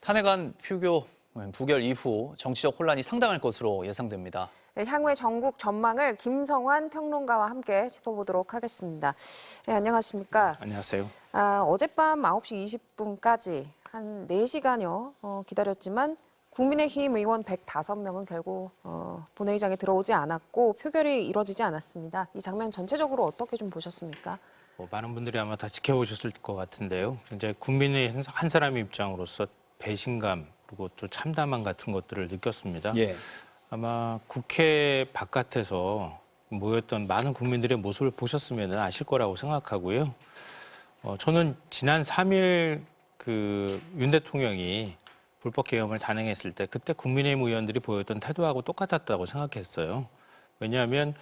탄핵안 표결 부결 이후 정치적 혼란이 상당할 것으로 예상됩니다. 네, 향후의 전국 전망을 김성환 평론가와 함께 짚어보도록 하겠습니다. 네, 안녕하십니까? 안녕하세요. 어젯밤 9시 20분까지 한 4시간여 기다렸지만 국민의힘 의원 105명은 결국 본회의장에 들어오지 않았고 표결이 이뤄지지 않았습니다. 이 장면 전체적으로 어떻게 좀 보셨습니까? 많은 분들이 아마 다 지켜보셨을 것 같은데요. 이제 국민의 한 사람의 입장으로서 배신감 그리고 또 참담함 같은 것들을 느꼈습니다. 예. 아마 국회 바깥에서 모였던 많은 국민들의 모습을 보셨으면 아실 거라고 생각하고요. 저는 지난 3일 윤 대통령이 불법 계엄을 단행했을 때 그때 국민의힘 의원들이 보였던 태도하고 똑같았다고 생각했어요. 왜냐하면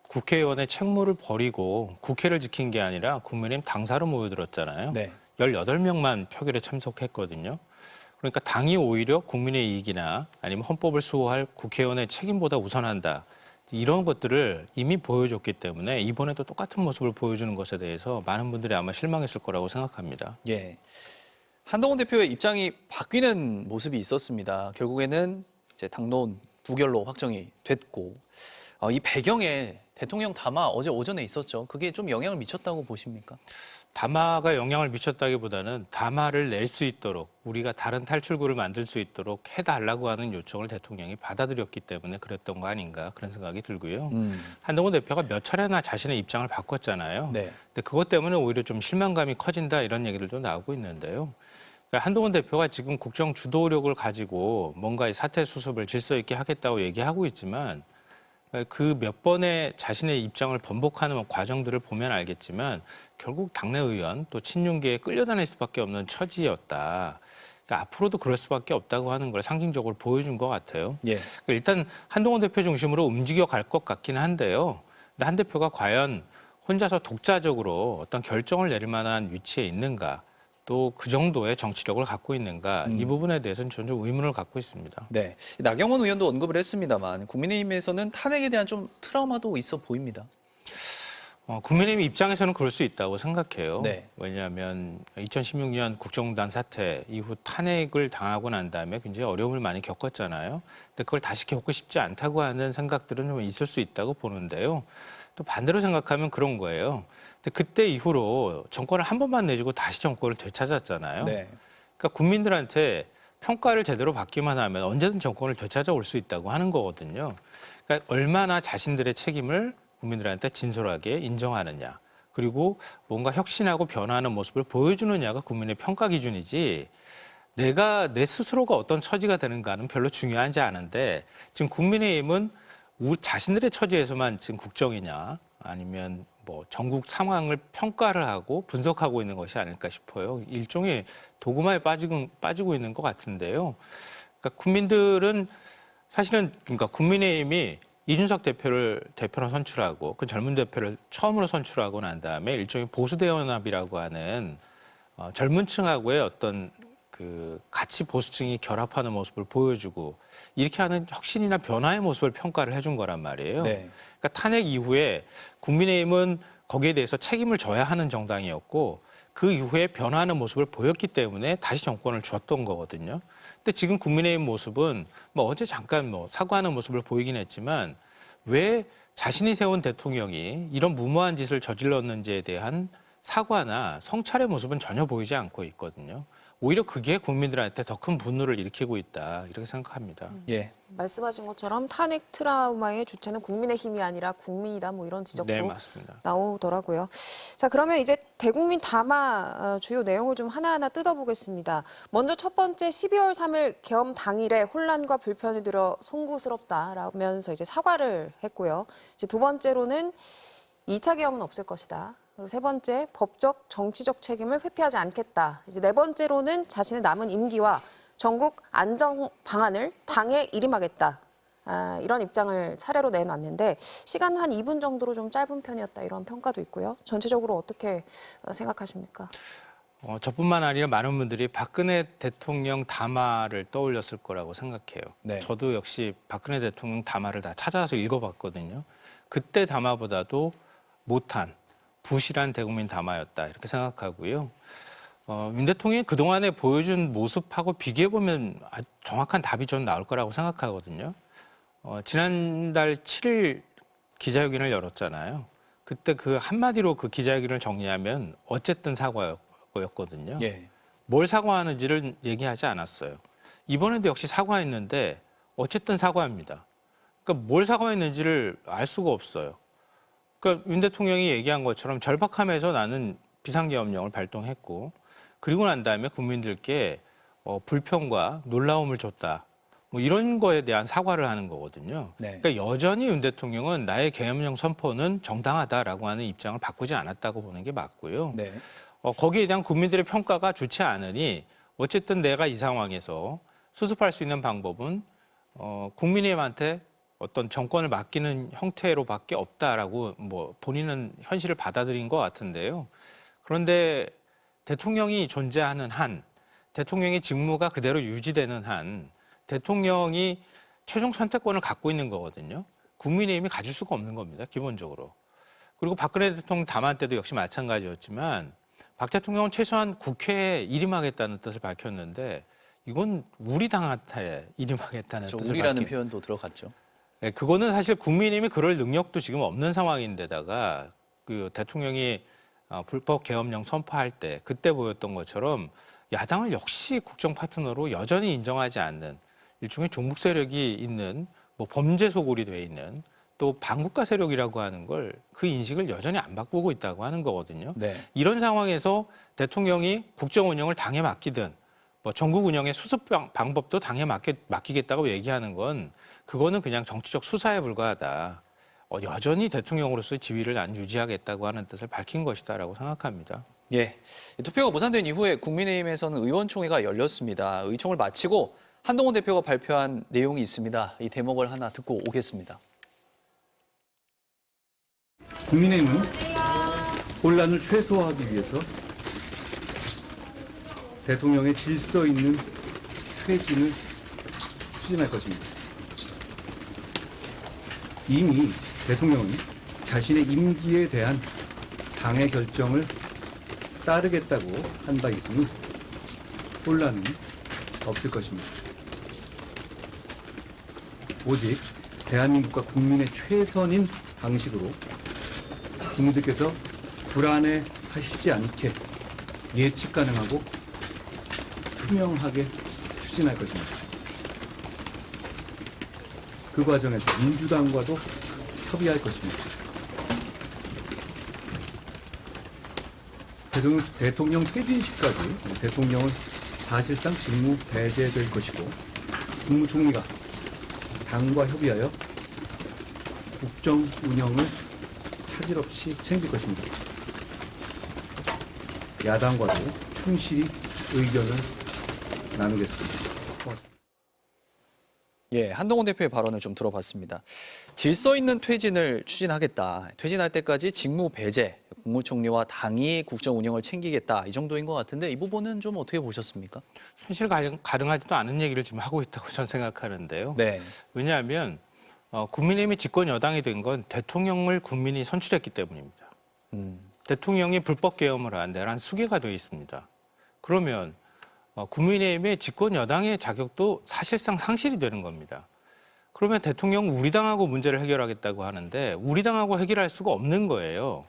국회의원의 책무를 버리고 국회를 지킨 게 아니라 국민의힘 당사로 모여들었잖아요. 네. 18명만 표결에 참석했거든요. 그러니까 당이 오히려 국민의 이익이나 아니면 헌법을 수호할 국회의원의 책임보다 우선한다. 이런 것들을 이미 보여줬기 때문에 이번에도 똑같은 모습을 보여주는 것에 대해서 많은 분들이 아마 실망했을 거라고 생각합니다. 예. 한동훈 대표의 입장이 바뀌는 모습이 있었습니다. 결국에는 이제 당론 부결로 확정이 됐고 이 배경에 대통령 담화 어제 오전에 있었죠. 그게 좀 영향을 미쳤다고 보십니까? 담화가 영향을 미쳤다기보다는 담화를 낼 수 있도록 우리가 다른 탈출구를 만들 수 있도록 해달라고 하는 요청을 대통령이 받아들였기 때문에 그랬던 거 아닌가 그런 생각이 들고요. 한동훈 대표가 몇 차례나 자신의 입장을 바꿨잖아요. 네. 근데 그것 때문에 오히려 좀 실망감이 커진다 이런 얘기들도 나오고 있는데요. 그러니까 한동훈 대표가 지금 국정 주도력을 가지고 뭔가 이 사태 수습을 질서 있게 하겠다고 얘기하고 있지만 그 몇 번의 자신의 입장을 번복하는 과정들을 보면 알겠지만 결국 당내 의원 또 친윤계에 끌려다닐 수밖에 없는 처지였다. 그러니까 앞으로도 그럴 수밖에 없다고 하는 걸 상징적으로 보여준 것 같아요. 예. 그러니까 일단 한동훈 대표 중심으로 움직여 갈 것 같긴 한데요. 근데 한 대표가 과연 혼자서 독자적으로 어떤 결정을 내릴 만한 위치에 있는가 또 그 정도의 정치력을 갖고 있는가 이 부분에 대해서는 저는 좀 의문을 갖고 있습니다. 네. 나경원 의원도 언급을 했습니다만 국민의힘에서는 탄핵에 대한 좀 트라우마도 있어 보입니다. 국민의힘 입장에서는 그럴 수 있다고 생각해요. 네. 왜냐하면 2016년 국정농단 사태 이후 탄핵을 당하고 난 다음에 굉장히 어려움을 많이 겪었잖아요. 근데 그걸 다시 겪고 싶지 않다고 하는 생각들은 좀 있을 수 있다고 보는데요. 또 반대로 생각하면 그런 거예요. 근데 그때 이후로 정권을 한 번만 내주고 다시 정권을 되찾았잖아요. 네. 그러니까 국민들한테 평가를 제대로 받기만 하면 언제든 정권을 되찾아올 수 있다고 하는 거거든요. 그러니까 얼마나 자신들의 책임을 국민들한테 진솔하게 인정하느냐. 그리고 뭔가 혁신하고 변화하는 모습을 보여주느냐가 국민의 평가 기준이지 내가 내 스스로가 어떤 처지가 되는가는 별로 중요하지 않은데 지금 국민의힘은 자신들의 처지에서만 지금 국정이냐 아니면 뭐 전국 상황을 평가를 하고 분석하고 있는 것이 아닐까 싶어요. 일종의 도구마에 빠지고 있는 것 같은데요. 그러니까 국민들은 사실은 그러니까 국민의힘이 이준석 대표로 선출하고 그 젊은 대표를 처음으로 선출하고 난 다음에 일종의 보수대연합이라고 하는 젊은 층하고의 어떤 같이 보수층이 결합하는 모습을 보여주고 이렇게 하는 혁신이나 변화의 모습을 평가를 해준 거란 말이에요. 네. 그러니까 탄핵 이후에 국민의힘은 거기에 대해서 책임을 져야 하는 정당이었고 그 이후에 변화하는 모습을 보였기 때문에 다시 정권을 줬던 거거든요. 근데 지금 국민의힘 모습은 뭐 어제 잠깐 사과하는 모습을 보이긴 했지만 왜 자신이 세운 대통령이 이런 무모한 짓을 저질렀는지에 대한 사과나 성찰의 모습은 전혀 보이지 않고 있거든요. 오히려 그게 국민들한테 더 큰 분노를 일으키고 있다 이렇게 생각합니다. 예. 말씀하신 것처럼 탄핵 트라우마의 주체는 국민의힘이 아니라 국민이다 뭐 이런 지적도 네, 맞습니다. 나오더라고요. 자, 그러면 이제 대국민 담화 주요 내용을 좀 하나하나 뜯어보겠습니다. 먼저 첫 번째 12월 3일 계엄 당일에 혼란과 불편이 들어 송구스럽다라면서 이제 사과를 했고요. 이제 두 번째로는 2차 계엄은 없을 것이다. 그리고 세 번째, 법적, 정치적 책임을 회피하지 않겠다. 이제 네 번째로는 자신의 남은 임기와 전국 안정 방안을 당에 일임하겠다. 이런 입장을 차례로 내놨는데 시간 한 2분 정도로 좀 짧은 편이었다. 이런 평가도 있고요. 전체적으로 어떻게 생각하십니까? 저뿐만 아니라 많은 분들이 박근혜 대통령 담화를 떠올렸을 거라고 생각해요. 네. 저도 역시 박근혜 대통령 담화를 다 찾아서 읽어봤거든요. 그때 담화보다도 못한 부실한 대국민 담화였다 이렇게 생각하고요. 윤 대통령이 그동안에 보여준 모습하고 비교해보면 정확한 답이 좀 나올 거라고 생각하거든요. 지난달 7일 기자회견을 열었잖아요. 그때 그 한마디로 그 기자회견을 정리하면 어쨌든 사과였거든요. 예. 뭘 사과하는지를 얘기하지 않았어요. 이번에도 역시 사과했는데 어쨌든 사과합니다. 그러니까 뭘 사과했는지를 알 수가 없어요. 그러니까 윤 대통령이 얘기한 것처럼 절박함에서 나는 비상계엄령을 발동했고 그리고 난 다음에 국민들께 불평과 놀라움을 줬다. 뭐 이런 거에 대한 사과를 하는 거거든요. 네. 그러니까 여전히 윤 대통령은 나의 계엄령 선포는 정당하다라고 하는 입장을 바꾸지 않았다고 보는 게 맞고요. 네. 거기에 대한 국민들의 평가가 좋지 않으니 어쨌든 내가 이 상황에서 수습할 수 있는 방법은 국민의힘한테 어떤 정권을 맡기는 형태로밖에 없다라고 뭐 본인은 현실을 받아들인 것 같은데요. 그런데 대통령이 존재하는 한, 대통령의 직무가 그대로 유지되는 한, 대통령이 최종 선택권을 갖고 있는 거거든요. 국민의힘이 가질 수가 없는 겁니다, 기본적으로. 그리고 박근혜 대통령 담화 때도 역시 마찬가지였지만 박 대통령은 최소한 국회에 일임하겠다는 뜻을 밝혔는데 이건 우리 당한테 일임하겠다는 그렇죠. 뜻을 우리라는 밝힌 표현도 들어갔죠. 네, 그거는 사실 국민의힘이 그럴 능력도 지금 없는 상황인데다가 그 대통령이 불법 계엄령 선포할 때 그때 보였던 것처럼 야당을 역시 국정 파트너로 여전히 인정하지 않는 일종의 종북 세력이 있는 뭐 범죄 소굴이 돼 있는 또 반국가 세력이라고 하는 걸 그 인식을 여전히 안 바꾸고 있다고 하는 거거든요. 네. 이런 상황에서 대통령이 국정 운영을 당에 맡기든 뭐 전국 운영의 수습 방법도 당에 맡기겠다고 얘기하는 건 그거는 그냥 정치적 수사에 불과하다. 여전히 대통령으로서의 지위를 난 유지하겠다고 하는 뜻을 밝힌 것이다라고 생각합니다. 예. 투표가 무산된 이후에 국민의힘에서는 의원총회가 열렸습니다. 의총을 마치고 한동훈 대표가 발표한 내용이 있습니다. 이 대목을 하나 듣고 오겠습니다. 국민의힘은 혼란을 최소화하기 위해서 대통령의 질서 있는 퇴진을 추진할 것입니다. 이미 대통령은 자신의 임기에 대한 당의 결정을 따르겠다고 한 바 있으니 혼란은 없을 것입니다. 오직 대한민국과 국민의 최선인 방식으로 국민들께서 불안해하시지 않게 예측 가능하고 투명하게 추진할 것입니다. 그 과정에서 민주당과도 협의할 것입니다. 대통령 퇴진 시까지 대통령은 사실상 직무 배제될 것이고 국무총리가 당과 협의하여 국정 운영을 차질 없이 챙길 것입니다. 야당과도 충실히 의견을 나누겠습니다. 고맙습니다. 예, 한동훈 대표의 발언을 좀 들어봤습니다. 질서 있는 퇴진을 추진하겠다. 퇴진할 때까지 직무 배제, 국무총리와 당이 국정 운영을 챙기겠다. 이 정도인 것 같은데 이 부분은 좀 어떻게 보셨습니까? 현실 가능하지도 않은 얘기를 지금 하고 있다고 저는 생각하는데요. 네. 왜냐하면 국민의힘이 집권 여당이 된 건 대통령을 국민이 선출했기 때문입니다. 대통령이 불법 계엄을 한 데란 수개가 되어 있습니다. 그러면 국민의힘의 집권 여당의 자격도 사실상 상실이 되는 겁니다. 그러면 대통령 우리 당하고 문제를 해결하겠다고 하는데 우리 당하고 해결할 수가 없는 거예요.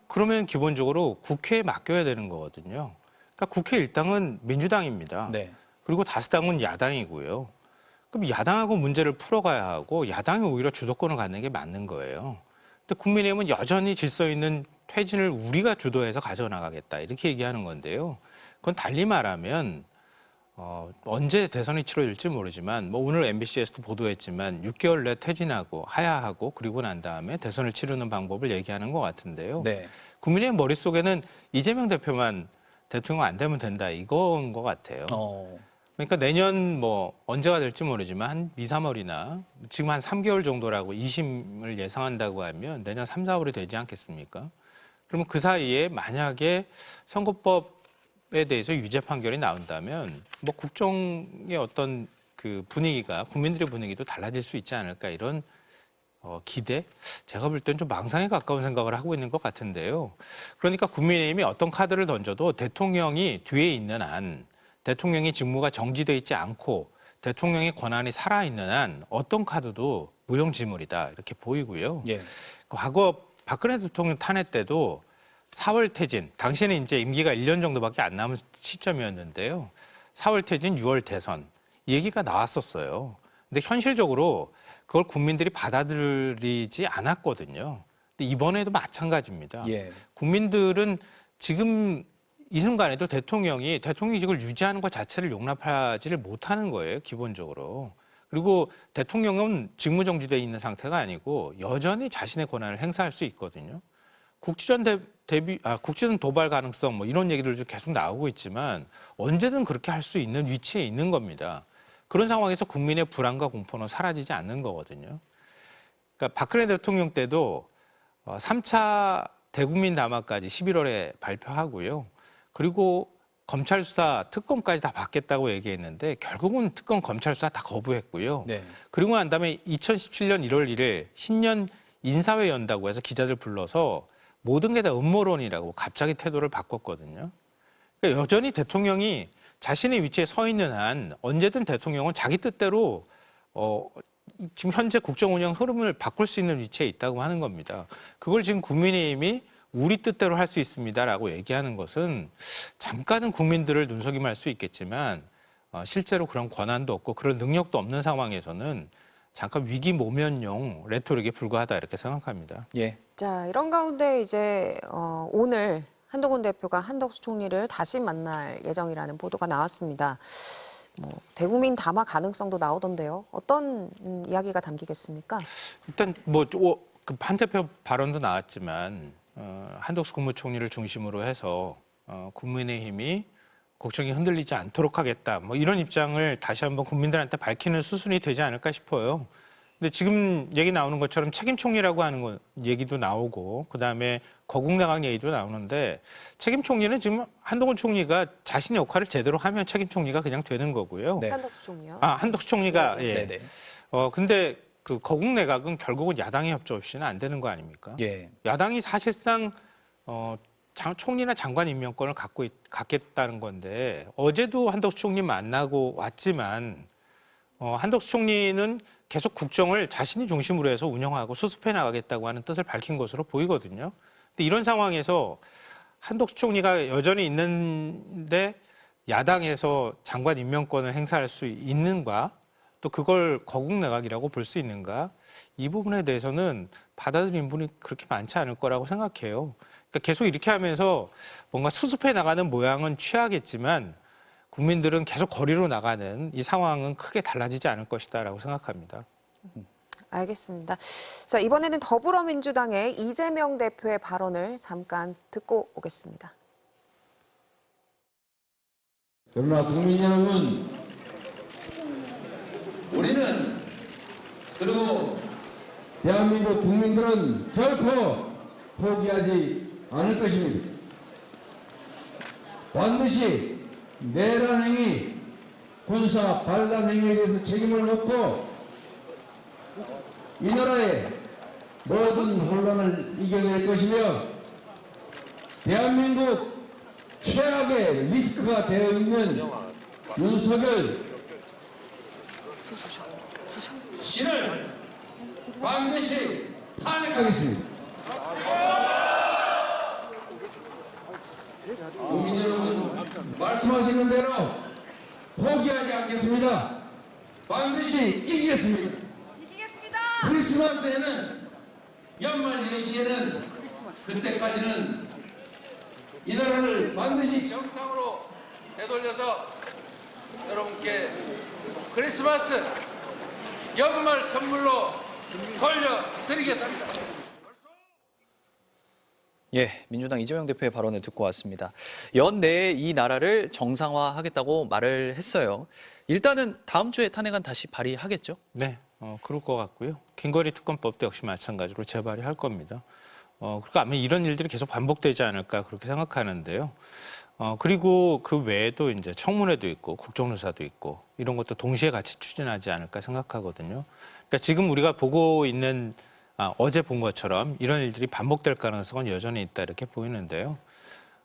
그러면 기본적으로 국회에 맡겨야 되는 거거든요. 그러니까 국회 일당은 민주당입니다. 네. 그리고 다수당은 야당이고요. 그럼 야당하고 문제를 풀어가야 하고 야당이 오히려 주도권을 갖는 게 맞는 거예요. 근데 국민의힘은 여전히 질서 있는 퇴진을 우리가 주도해서 가져나가겠다 이렇게 얘기하는 건데요. 그건 달리 말하면 언제 대선이 치러질지 모르지만 뭐 오늘 MBC에서도 보도했지만 6개월 내 퇴진하고 하야하고 그리고 난 다음에 대선을 치르는 방법을 얘기하는 것 같은데요. 네. 국민의힘 머릿속에는 이재명 대표만 대통령 안 되면 된다 이건 것 같아요. 그러니까 내년 뭐 언제가 될지 모르지만 한 2, 3월이나 지금 한 3개월 정도라고 2심을 예상한다고 하면 내년 3, 4월이 되지 않겠습니까? 그러면 그 사이에 만약에 선거법에 대해서 유죄 판결이 나온다면 뭐 국정의 어떤 그 분위기가 국민들의 분위기도 달라질 수 있지 않을까 이런 기대? 제가 볼 땐 좀 망상에 가까운 생각을 하고 있는 것 같은데요. 그러니까 국민의힘이 어떤 카드를 던져도 대통령이 뒤에 있는 한, 대통령의 직무가 정지돼 있지 않고 대통령의 권한이 살아있는 한 어떤 카드도 무용지물이다 이렇게 보이고요. 예. 과거 박근혜 대통령 탄핵 때도 4월 퇴진, 당시에는 이제 임기가 1년 정도밖에 안 남은 시점이었는데요. 4월 퇴진, 6월 대선 이 얘기가 나왔었어요. 근데 현실적으로 그걸 국민들이 받아들이지 않았거든요. 근데 이번에도 마찬가지입니다. 예. 국민들은 지금 이 순간에도 대통령직을 유지하는 것 자체를 용납하지를 못하는 거예요, 기본적으로. 그리고 대통령은 직무정지돼 있는 상태가 아니고 여전히 자신의 권한을 행사할 수 있거든요. 국지전 도발 가능성 뭐 이런 얘기들도 계속 나오고 있지만 언제든 그렇게 할 수 있는 위치에 있는 겁니다. 그런 상황에서 국민의 불안과 공포는 사라지지 않는 거거든요. 그러니까 박근혜 대통령 때도 3차 대국민 담화까지 11월에 발표하고요. 그리고 검찰 수사 특검까지 다 받겠다고 얘기했는데 결국은 특검 검찰 수사 다 거부했고요. 네. 그리고 난 다음에 2017년 1월 1일 신년 인사회 연다고 해서 기자들 불러서 모든 게 다 음모론이라고 갑자기 태도를 바꿨거든요. 그러니까 여전히 대통령이 자신의 위치에 서 있는 한 언제든 대통령은 자기 뜻대로 지금 현재 국정 운영 흐름을 바꿀 수 있는 위치에 있다고 하는 겁니다. 그걸 지금 국민의힘이 우리 뜻대로 할 수 있습니다라고 얘기하는 것은 잠깐은 국민들을 눈속임할 수 있겠지만 실제로 그런 권한도 없고 그런 능력도 없는 상황에서는 잠깐 위기 모면용 레토릭에 불과하다 이렇게 생각합니다. 예. 자, 이런 가운데 이제 오늘 한동훈 대표가 한덕수 총리를 다시 만날 예정이라는 보도가 나왔습니다. 대국민 담화 가능성도 나오던데요. 어떤 이야기가 담기겠습니까? 일단 한 대표 발언도 나왔지만 한덕수 국무총리를 중심으로 해서 국민의힘이 국정이 흔들리지 않도록 하겠다. 뭐 이런 입장을 다시 한번 국민들한테 밝히는 수순이 되지 않을까 싶어요. 근데 지금 얘기 나오는 것처럼 책임 총리라고 하는 얘기도 나오고 그다음에 거국내각 얘기도 나오는데 책임 총리는 지금 한동훈 총리가 자신의 역할을 제대로 하면 책임 총리가 그냥 되는 거고요. 네. 한덕수 총리요. 한덕수 총리가 예. 네네. 근데 그 거국내각은 결국은 야당의 협조 없이는 안 되는 거 아닙니까? 예. 야당이 사실상 총리나 장관 임명권을 갖겠다는 건데 어제도 한덕수 총리 만나고 왔지만 한덕수 총리는 계속 국정을 자신이 중심으로 해서 운영하고 수습해 나가겠다고 하는 뜻을 밝힌 것으로 보이거든요. 근데 이런 상황에서 한덕수 총리가 여전히 있는데 야당에서 장관 임명권을 행사할 수 있는가? 또 그걸 거국내각이라고 볼 수 있는가? 이 부분에 대해서는 받아들이는 분이 그렇게 많지 않을 거라고 생각해요. 그러니까 계속 이렇게 하면서 뭔가 수습해 나가는 모양은 취하겠지만 국민들은 계속 거리로 나가는 이 상황은 크게 달라지지 않을 것이다라고 생각합니다. 알겠습니다. 자, 이번에는 더불어민주당의 이재명 대표의 발언을 잠깐 듣고 오겠습니다. 그러나 국민 여러분, 우리는 그리고 대한민국 국민들은 결코 포기하지 않을 것입니다. 반드시 내란 행위, 군사 반란 행위에 대해서 책임을 묻고 이 나라의 모든 혼란을 이겨낼 것이며 대한민국 최악의 리스크가 되어 있는 윤석열 씨를 반드시 탄핵하겠습니다. 국민 여러분, 말씀하시는 대로 포기하지 않겠습니다. 반드시 이기겠습니다. 크리스마스에는 연말 연시에는 그때까지는 이 나라를 반드시 정상으로 되돌려서 여러분께 크리스마스 연말 선물로 돌려드리겠습니다. 예, 민주당 이재명 대표의 발언을 듣고 왔습니다. 연내에 이 나라를 정상화하겠다고 말을 했어요. 일단은 다음 주에 탄핵안 다시 발의하겠죠? 네, 그럴 것 같고요. 긴거리 특검법도 역시 마찬가지로 재발의할 겁니다. 그러니까 아마 이런 일들이 계속 반복되지 않을까 그렇게 생각하는데요. 그리고 그 외에도 이제 청문회도 있고 국정조사도 있고 이런 것도 동시에 같이 추진하지 않을까 생각하거든요. 그러니까 지금 우리가 보고 있는 어제 본 것처럼 이런 일들이 반복될 가능성은 여전히 있다 이렇게 보이는데요.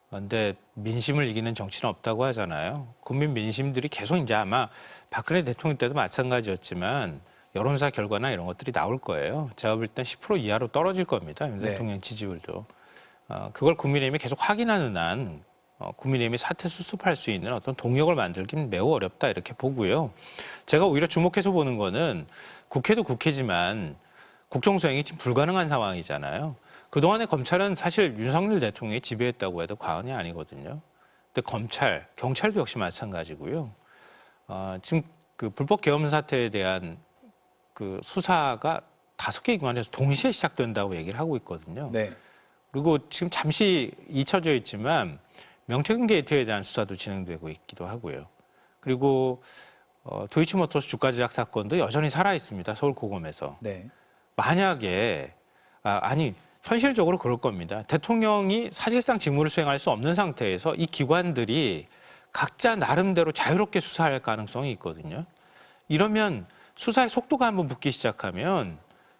그런데 민심을 이기는 정치는 없다고 하잖아요. 국민 민심들이 계속 이제 아마 박근혜 대통령 때도 마찬가지였지만 여론조사 결과나 이런 것들이 나올 거예요. 제가 볼 땐 10% 이하로 떨어질 겁니다. 윤 네. 대통령 지지율도. 그걸 국민의힘이 계속 확인하는 한 국민의힘이 사퇴 수습할 수 있는 어떤 동력을 만들기는 매우 어렵다 이렇게 보고요. 제가 오히려 주목해서 보는 거는 국회도 국회지만 국정수행이 지금 불가능한 상황이잖아요. 그동안의 검찰은 사실 윤석열 대통령이 지배했다고 해도 과언이 아니거든요. 근데 검찰, 경찰도 역시 마찬가지고요. 지금 그 불법 계엄 사태에 대한 그 수사가 5개 기관에서 동시에 시작된다고 얘기를 하고 있거든요. 네. 그리고 지금 잠시 잊혀져 있지만 명태균 게이트에 대한 수사도 진행되고 있기도 하고요. 그리고 도이치모터스 주가 조작 사건도 여전히 살아 있습니다. 서울 고검에서. 네. 만약에 현실적으로 그럴 겁니다. 대통령이 사실상 직무를 수행할 수 없는 상태에서 이 기관들이 각자 나름대로 자유롭게 수사할 가능성이 있거든요. 이러면 수사의 속도가 한번 붙기 시작하면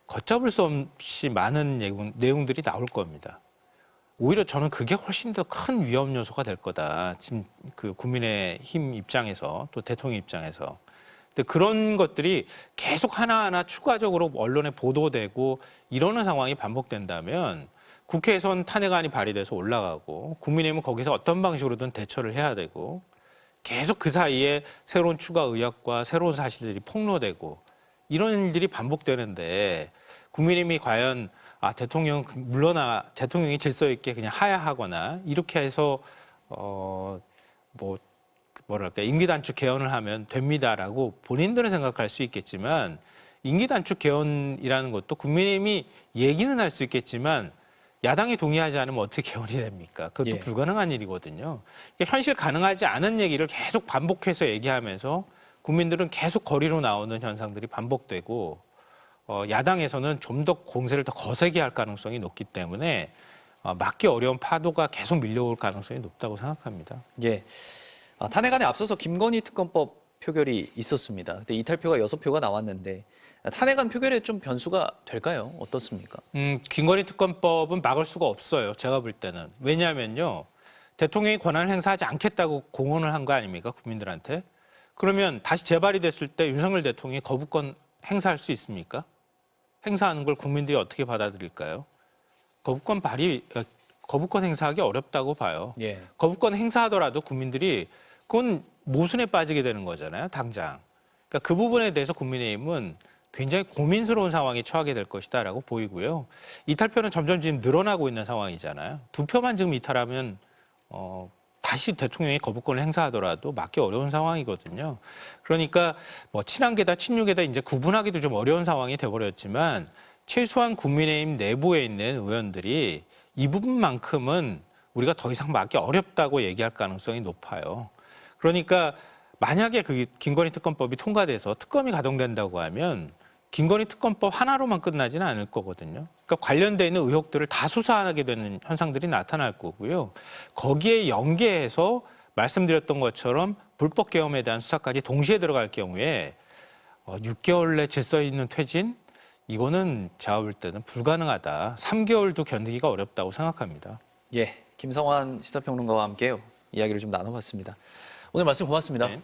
걷잡을 수 없이 많은 내용들이 나올 겁니다. 오히려 저는 그게 훨씬 더 큰 위험 요소가 될 거다. 지금 그 국민의힘 입장에서 또 대통령 입장에서. 근데 그런 것들이 계속 하나하나 추가적으로 언론에 보도되고 이러는 상황이 반복된다면 국회에선 탄핵안이 발의돼서 올라가고 국민의힘은 거기서 어떤 방식으로든 대처를 해야 되고 계속 그 사이에 새로운 추가 의혹과 새로운 사실들이 폭로되고 이런 일들이 반복되는데 국민의힘이 과연 대통령이 질서 있게 그냥 하야하거나 이렇게 해서 임기 단축 개헌을 하면 됩니다라고 본인들은 생각할 수 있겠지만 임기 단축 개헌이라는 것도 국민의힘이 얘기는 할 수 있겠지만 야당이 동의하지 않으면 어떻게 개헌이 됩니까? 그것도 예. 불가능한 일이거든요. 그러니까 현실 가능하지 않은 얘기를 계속 반복해서 얘기하면서 국민들은 계속 거리로 나오는 현상들이 반복되고 야당에서는 좀 더 공세를 더 거세게 할 가능성이 높기 때문에 막기 어려운 파도가 계속 밀려올 가능성이 높다고 생각합니다. 예. 탄핵안에 앞서서 김건희 특검법 표결이 있었습니다. 그때 이탈표가 6표가 나왔는데 탄핵안 표결에 좀 변수가 될까요? 어떻습니까? 김건희 특검법은 막을 수가 없어요. 제가 볼 때는. 왜냐하면요. 대통령이 권한을 행사하지 않겠다고 공언을 한 거 아닙니까? 국민들한테. 그러면 다시 재발이 됐을 때 윤석열 대통령이 거부권 행사할 수 있습니까? 행사하는 걸 국민들이 어떻게 받아들일까요? 거부권 행사하기 어렵다고 봐요. 예. 거부권 행사하더라도 국민들이 그건 모순에 빠지게 되는 거잖아요, 당장. 그러니까 그 부분에 대해서 국민의힘은 굉장히 고민스러운 상황에 처하게 될 것이다라고 보이고요. 이탈표는 점점 지금 늘어나고 있는 상황이잖아요. 2표만 지금 이탈하면 다시 대통령이 거부권을 행사하더라도 막기 어려운 상황이거든요. 그러니까 친한계다 친유계다 이제 구분하기도 좀 어려운 상황이 돼버렸지만 최소한 국민의힘 내부에 있는 의원들이 이 부분만큼은 우리가 더 이상 막기 어렵다고 얘기할 가능성이 높아요. 그러니까 만약에 그 김건희 특검법이 통과돼서 특검이 가동된다고 하면 김건희 특검법 하나로만 끝나지는 않을 거거든요. 그러니까 관련돼 있는 의혹들을 다 수사하게 되는 현상들이 나타날 거고요. 거기에 연계해서 말씀드렸던 것처럼 불법 계엄에 대한 수사까지 동시에 들어갈 경우에 6개월 내 질서 있는 퇴진 이거는 제가 볼 때는 불가능하다. 3개월도 견디기가 어렵다고 생각합니다. 예. 김성환 시사평론가와 함께 이야기를 좀 나눠봤습니다. 오늘 말씀 고맙습니다. 네.